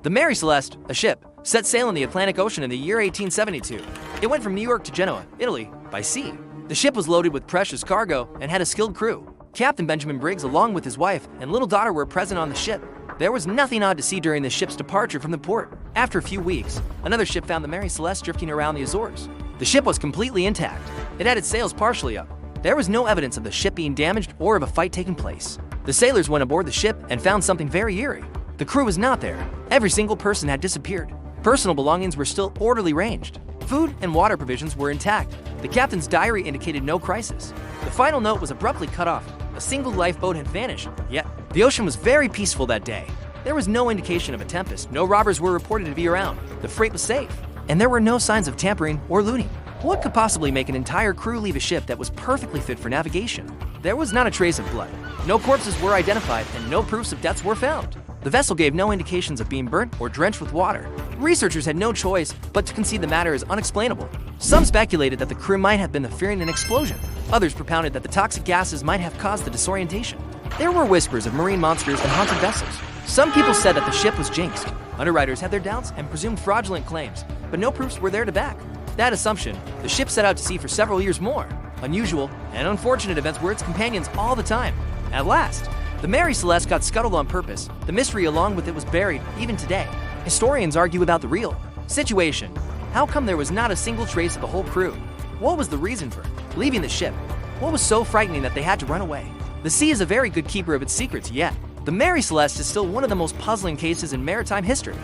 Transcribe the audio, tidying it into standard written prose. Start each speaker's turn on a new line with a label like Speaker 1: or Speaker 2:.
Speaker 1: The Mary Celeste, a ship, set sail in the Atlantic Ocean in the year 1872. It went from New York to Genoa, Italy, by sea. The ship was loaded with precious cargo and had a skilled crew. Captain Benjamin Briggs, along with his wife and little daughter, were present on the ship. There was nothing odd to see during the ship's departure from the port. After a few weeks, another ship found the Mary Celeste drifting around the Azores. The ship was completely intact. It had its sails partially up. There was no evidence of the ship being damaged or of a fight taking place. The sailors went aboard the ship and found something very eerie. The crew was not there. Every single person had disappeared. Personal belongings were still orderly ranged. Food and water provisions were intact. The captain's diary indicated no crisis. The final note was abruptly cut off. A single lifeboat had vanished, yet the ocean was very peaceful that day. There was no indication of a tempest, no robbers were reported to be around, the freight was safe, and there were no signs of tampering or looting. What could possibly make an entire crew leave a ship that was perfectly fit for navigation? There was not a trace of blood. No corpses were identified, and no proofs of deaths were found. The vessel gave no indications of being burnt or drenched with water. Researchers had no choice but to concede the matter as unexplainable. Some speculated that the crew might have been fearing an explosion. Others propounded that the toxic gases might have caused the disorientation. There were whispers of marine monsters and haunted vessels. Some people said that the ship was jinxed. Underwriters had their doubts and presumed fraudulent claims, but no proofs were there to back that assumption. The ship set out to sea for several years more. Unusual and unfortunate events were its companions all the time. At last, the Mary Celeste got scuttled on purpose. The mystery along with it was buried, even today. Historians argue about the real situation. How come there was not a single trace of the whole crew? What was the reason for leaving the ship? What was so frightening that they had to run away? The sea is a very good keeper of its secrets, yet the Mary Celeste is still one of the most puzzling cases in maritime history.